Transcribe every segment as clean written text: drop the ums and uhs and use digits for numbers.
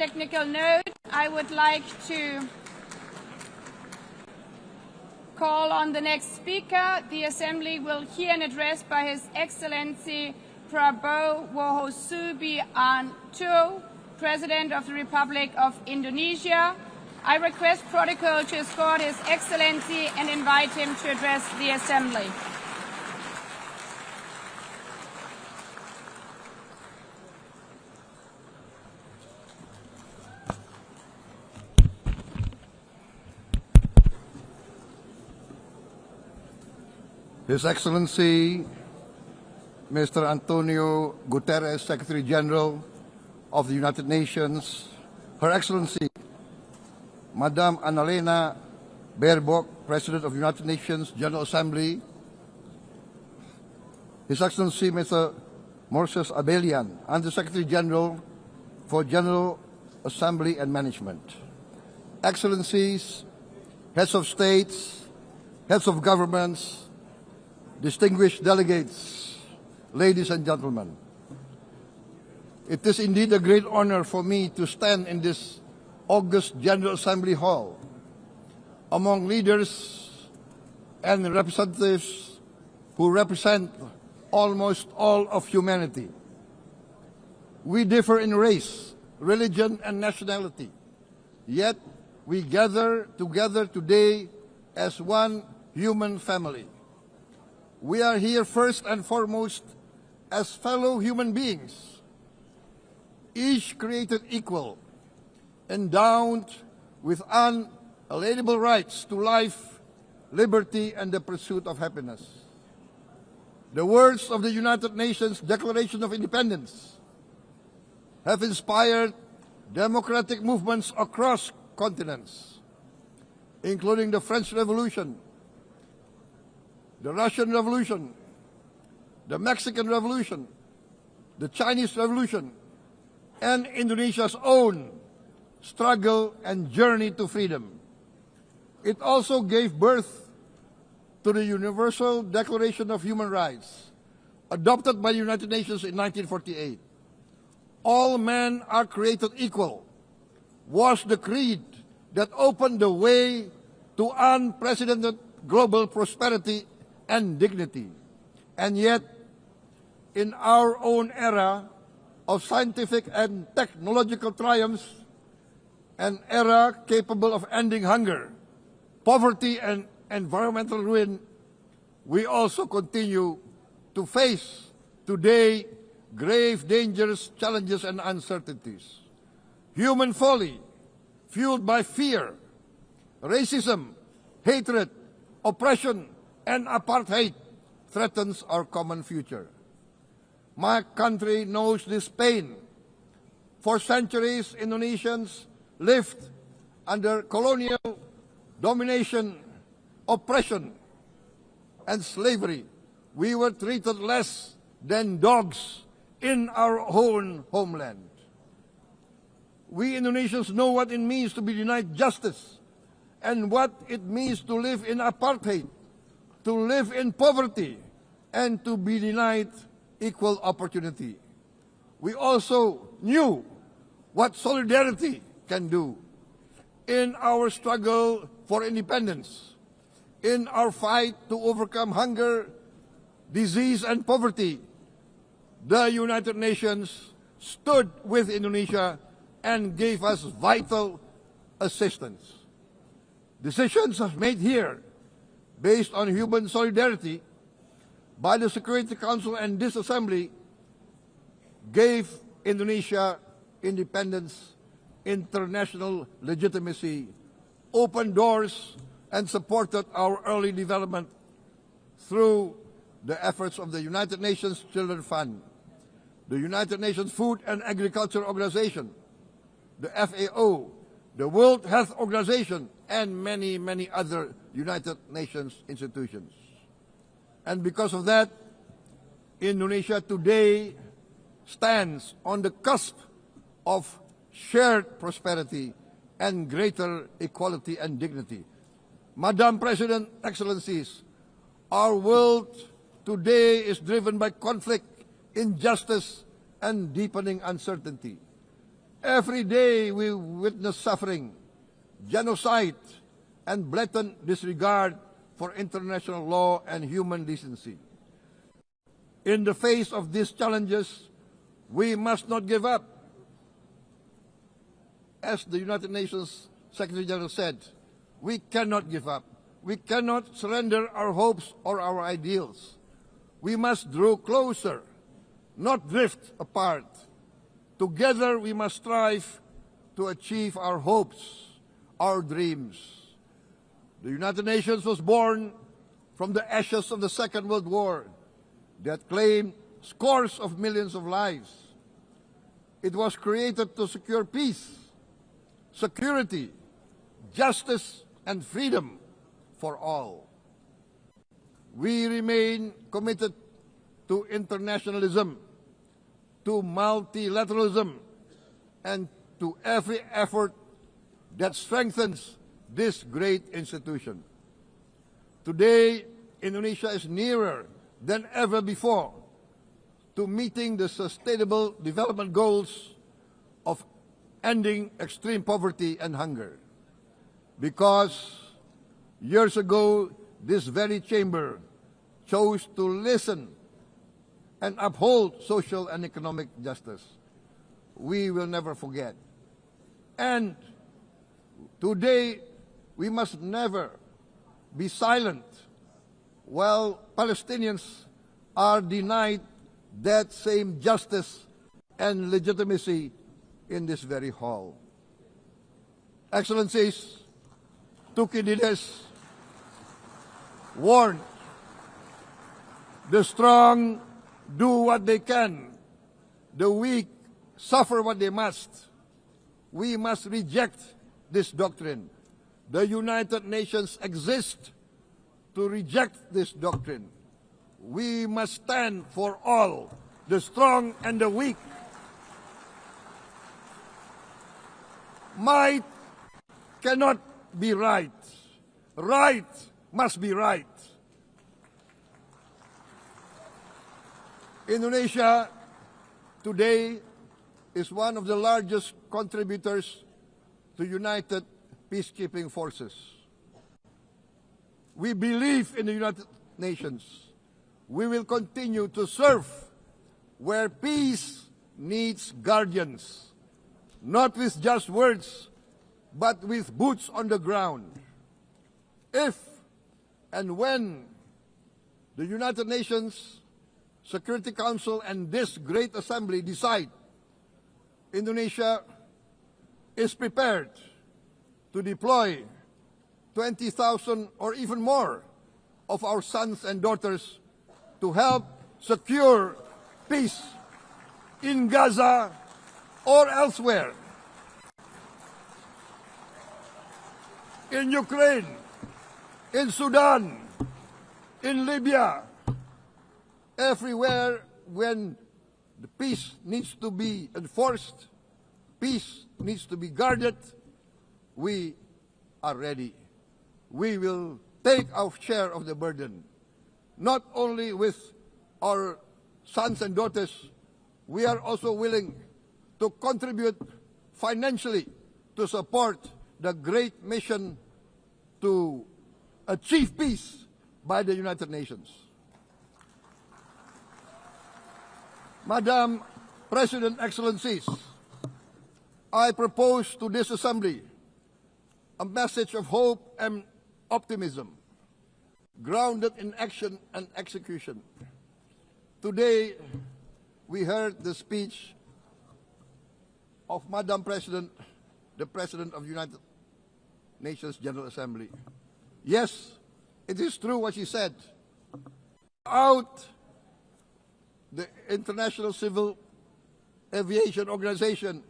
technical note, I would like to call on the next speaker. The Assembly will hear an address by His Excellency Prabowo Subianto, President of the Republic of Indonesia. I request protocol to escort His Excellency and invite him to address the Assembly. His Excellency, Mr. Antonio Guterres, Secretary General of the United Nations, Her Excellency, Madame Annalena Baerbock, President of the United Nations General Assembly, His Excellency, Mr. Moses Abelian, Under-Secretary General for General Assembly and Management, Excellencies, Heads of States, Heads of Governments, distinguished delegates, ladies and gentlemen. It is indeed a great honor for me to stand in this august General Assembly Hall among leaders and representatives who represent almost all of humanity. We differ in race, religion, and nationality, yet we gather together today as one human family. We are here first and foremost as fellow human beings, each created equal, endowed with unalienable rights to life, liberty, and the pursuit of happiness. The words of the United Nations Declaration of Independence have inspired democratic movements across continents, including the French Revolution, the Russian Revolution, the Mexican Revolution, the Chinese Revolution, and Indonesia's own struggle and journey to freedom. It also gave birth to the Universal Declaration of Human Rights, adopted by the United Nations in 1948. All men are created equal was the creed that opened the way to unprecedented global prosperity and dignity. And yet, in our own era of scientific and technological triumphs, an era capable of ending hunger, poverty, and environmental ruin, we also continue to face today grave dangers, challenges, and uncertainties. Human folly, fueled by fear, racism, hatred, oppression, and apartheid, threatens our common future. My country knows this pain. For centuries, Indonesians lived under colonial domination, oppression, and slavery. We were treated less than dogs in our own homeland. We Indonesians know what it means to be denied justice and what it means to live in apartheid, to live in poverty, and to be denied equal opportunity. We also knew what solidarity can do in our struggle for independence, in our fight to overcome hunger, disease, and poverty. The United Nations stood with Indonesia and gave us vital assistance. Decisions made here based on human solidarity by the Security Council and this Assembly gave Indonesia independence, international legitimacy, opened doors, and supported our early development through the efforts of the United Nations Children Fund, the United Nations Food and Agriculture Organization, the FAO, the World Health Organization, and many, many other United Nations institutions. And because of that, Indonesia today stands on the cusp of shared prosperity and greater equality and dignity. Madam President, Excellencies, our world today is driven by conflict, injustice, and deepening uncertainty. Every day we witness suffering, genocide, and blatant disregard for international law and human decency. In the face of these challenges, we must not give up. As the United Nations Secretary General said, we cannot give up. We cannot surrender our hopes or our ideals. We must draw closer, not drift apart. Together we must strive to achieve our hopes, our dreams. The United Nations was born from the ashes of the Second World War that claimed scores of millions of lives. It was created to secure peace, security, justice, and freedom for all. We remain committed to internationalism, to multilateralism, and to every effort that strengthens this great institution. Today, Indonesia is nearer than ever before to meeting the Sustainable Development Goals of ending extreme poverty and hunger. Because years ago, this very chamber chose to listen and uphold social and economic justice. We will never forget. And today, we must never be silent while Palestinians are denied that same justice and legitimacy in this very hall. Excellencies, Thucydides warned, the strong do what they can, the weak suffer what they must. We must reject this doctrine. The United Nations exist to reject this doctrine. We must stand for all, the strong and the weak. Might cannot be right. Right must be right. Indonesia today is one of the largest contributors to United Peacekeeping Forces. We believe in the United Nations. We will continue to serve where peace needs guardians, not with just words, but with boots on the ground. If and when the United Nations Security Council and this great assembly decide Indonesia is prepared to deploy 20,000 or even more of our sons and daughters to help secure peace in Gaza or elsewhere, in Ukraine, in Sudan, in Libya, everywhere when the peace needs to be enforced, peace needs to be guarded, we are ready. We will take our share of the burden, not only with our sons and daughters, we are also willing to contribute financially to support the great mission to achieve peace by the United Nations. Madam President, Excellencies, I propose to this Assembly a message of hope and optimism, grounded in action and execution. Today, we heard the speech of Madam President, the President of the United Nations General Assembly. Yes, it is true what she said. Without the International Civil Aviation Organization,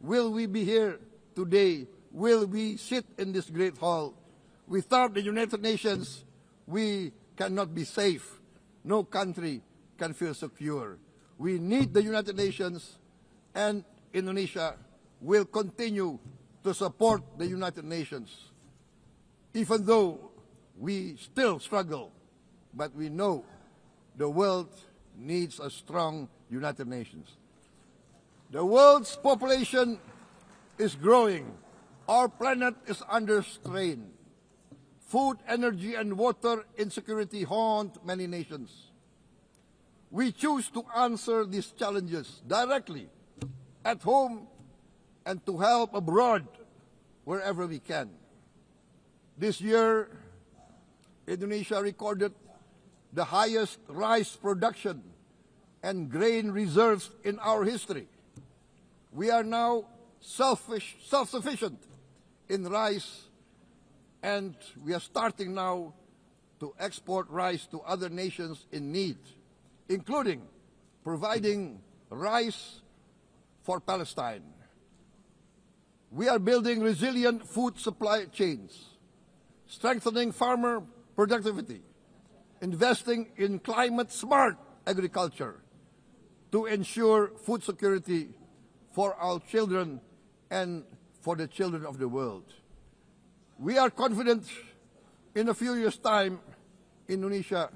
will we be here today? Will we sit in this great hall? Without the United Nations, we cannot be safe. No country can feel secure. We need the United Nations, and Indonesia will continue to support the United Nations, even though we still struggle, but we know the world needs a strong United Nations. The world's population is growing. Our planet is under strain. Food, energy, and water insecurity haunt many nations. We choose to answer these challenges directly at home and to help abroad wherever we can. This year, Indonesia recorded the highest rice production and grain reserves in our history. We are now self-sufficient in rice, and we are starting now to export rice to other nations in need, including providing rice for Palestine. We are building resilient food supply chains, strengthening farmer productivity, investing in climate-smart agriculture to ensure food security for our children and for the children of the world. We are confident in a few years' time, Indonesia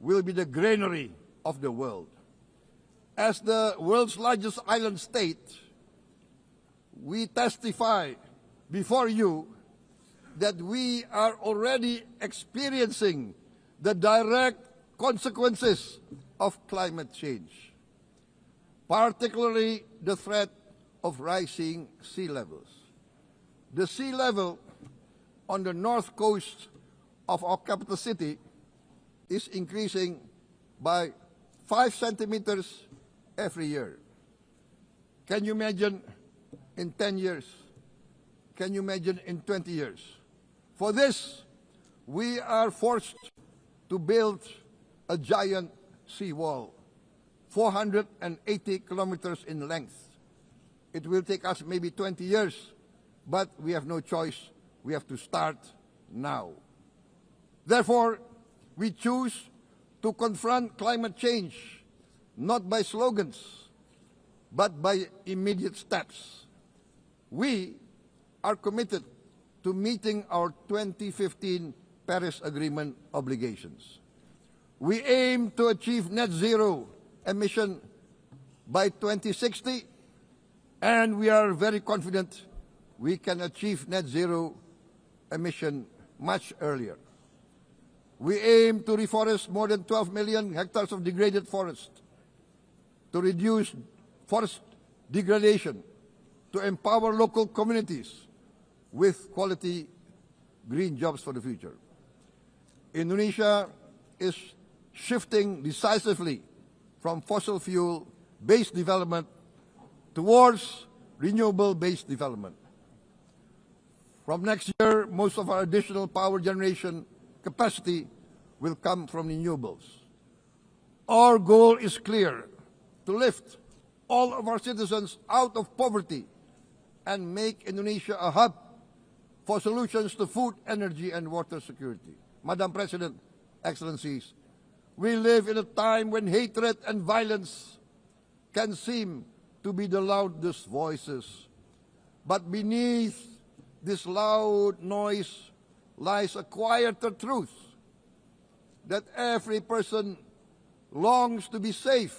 will be the granary of the world. As the world's largest island state, we testify before you that we are already experiencing the direct consequences of climate change, particularly the threat of rising sea levels. The sea level on the north coast of our capital city is increasing by 5 centimeters every year. Can you imagine in 10 years? Can you imagine in 20 years? For this, we are forced to build a giant seawall, 480 kilometers in length. It will take us maybe 20 years, but we have no choice. We have to start now. Therefore, we choose to confront climate change, not by slogans, but by immediate steps. We are committed to meeting our 2015 Paris Agreement obligations. We aim to achieve net zero emission by 2060, and we are very confident we can achieve net zero emission much earlier. We aim to reforest more than 12 million hectares of degraded forest, to reduce forest degradation, to empower local communities with quality green jobs for the future. Indonesia is shifting decisively from fossil fuel-based development towards renewable-based development. From next year, most of our additional power generation capacity will come from renewables. Our goal is clear: to lift all of our citizens out of poverty and make Indonesia a hub for solutions to food, energy, and water security. Madam President, Excellencies, we live in a time when hatred and violence can seem to be the loudest voices. But beneath this loud noise lies a quieter truth, that every person longs to be safe,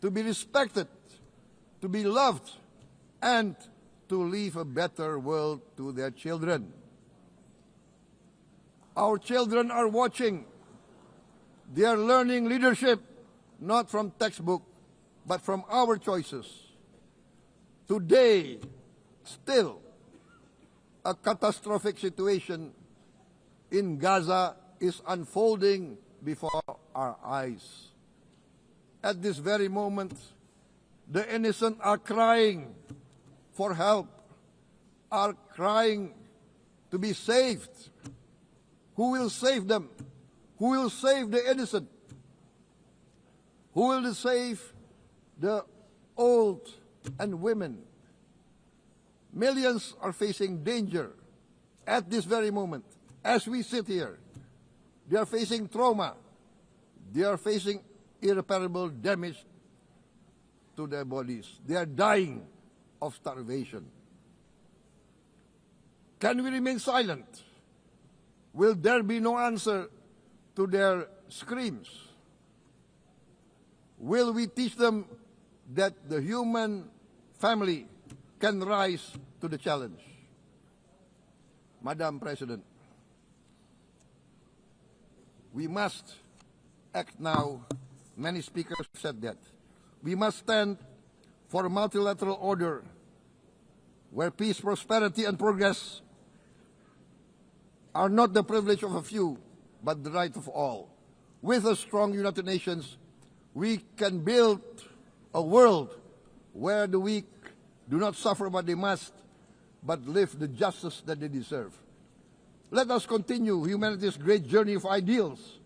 to be respected, to be loved, and to leave a better world to their children. Our children are watching. They are learning leadership, not from textbook, but from our choices. Today, still, a catastrophic situation in Gaza is unfolding before our eyes. At this very moment, the innocent are crying for help, are crying to be saved. Who will save them? Who will save the innocent? Who will save the old and women? Millions are facing danger at this very moment. As we sit here, they are facing trauma. They are facing irreparable damage to their bodies. They are dying of starvation. Can we remain silent? Will there be no answer to their screams? Will we teach them that the human family can rise to the challenge. Madam President, we must act now. Many speakers said that. We must stand for a multilateral order where peace, prosperity, and progress are not the privilege of a few, but the right of all. With a strong United Nations, we can build a world where the weak do not suffer what they must, but live the justice that they deserve. Let us continue humanity's great journey of ideals,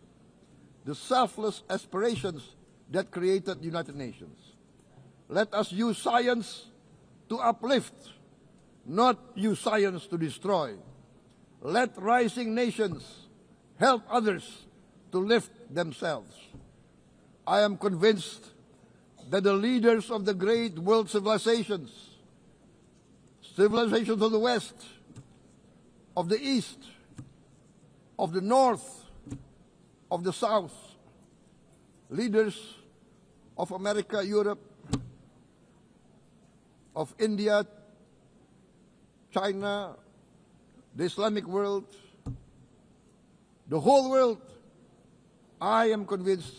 the selfless aspirations that created the United Nations. Let us use science to uplift, not use science to destroy. Let rising nations help others to lift themselves. I am convinced that the leaders of the great world civilizations of the West, of the East, of the North, of the South, leaders of America, Europe, of India, China, the Islamic world, the whole world, I am convinced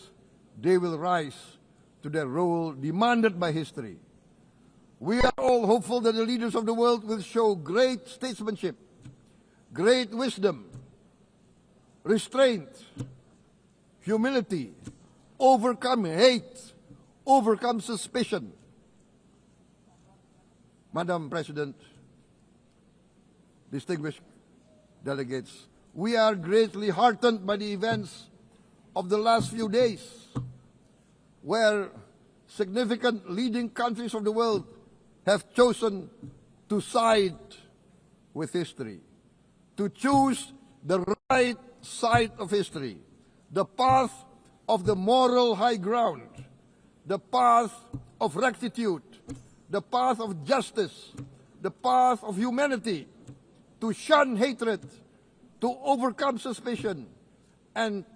they will rise to their role demanded by history. We are all hopeful that the leaders of the world will show great statesmanship, great wisdom, restraint, humility, overcome hate, overcome suspicion. Madam President, distinguished delegates, we are greatly heartened by the events of the last few days, where significant leading countries of the world have chosen to side with history, to choose the right side of history, the path of the moral high ground, the path of rectitude, the path of justice, the path of humanity, to shun hatred, to overcome suspicion, and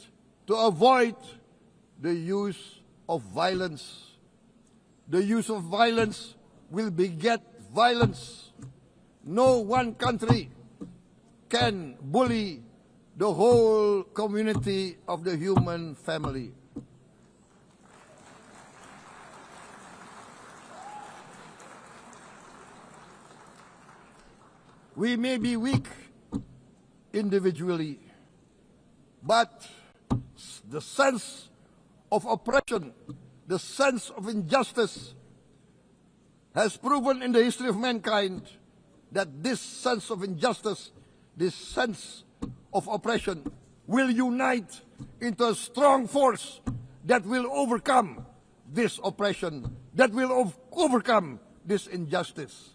to avoid the use of violence. The use of violence will beget violence. No one country can bully the whole community of the human family. We may be weak individually, but the sense of oppression, the sense of injustice has proven in the history of mankind that this sense of injustice, this sense of oppression will unite into a strong force that will overcome this oppression, that will overcome this injustice.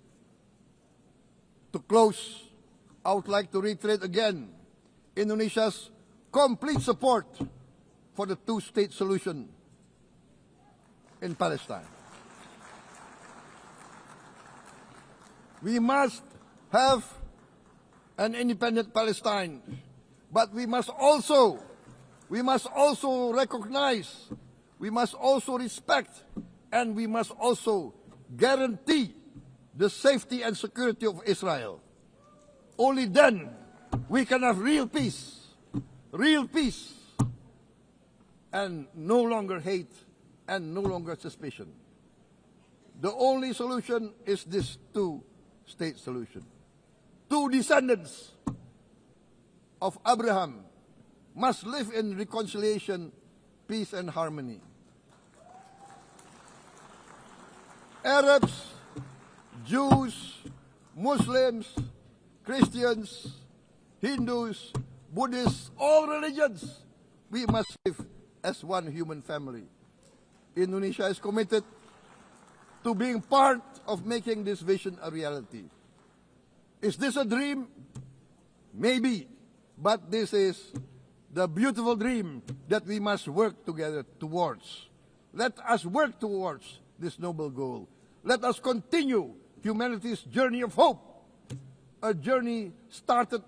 To close, I would like to reiterate again Indonesia's complete support for the two-state solution in Palestine. We must have an independent Palestine, but we must also recognize, we must also respect, and we must also guarantee the safety and security of Israel. Only then we can have real peace, and no longer hate and no longer suspicion. The only solution is this two-state solution. Two descendants of Abraham must live in reconciliation, peace, and harmony. Arabs, Jews, Muslims, Christians, Hindus, Buddhists, all religions, we must live as one human family. Indonesia is committed to being part of making this vision a reality. Is this a dream? Maybe, but this is the beautiful dream that we must work together towards. Let us work towards this noble goal. Let us continue humanity's journey of hope, a journey started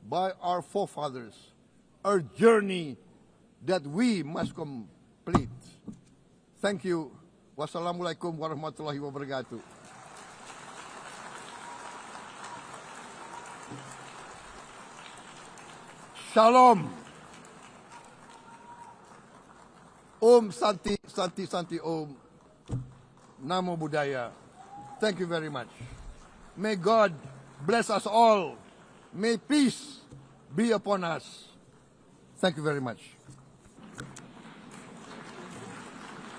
by our forefathers, a journey that we must complete. Thank you. Wassalamualaikum warahmatullahi wabarakatuh. Shalom. Santi, Santi, Santi, Om. Namo Buddhaya. Thank you very much. May God bless us all. May peace be upon us. Thank you very much.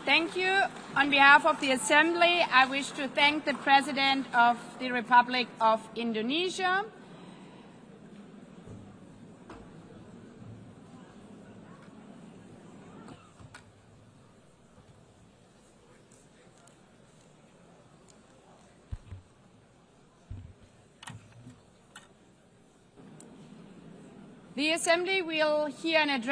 Thank you. On behalf of the Assembly, I wish to thank the President of the Republic of Indonesia. The Assembly will hear an address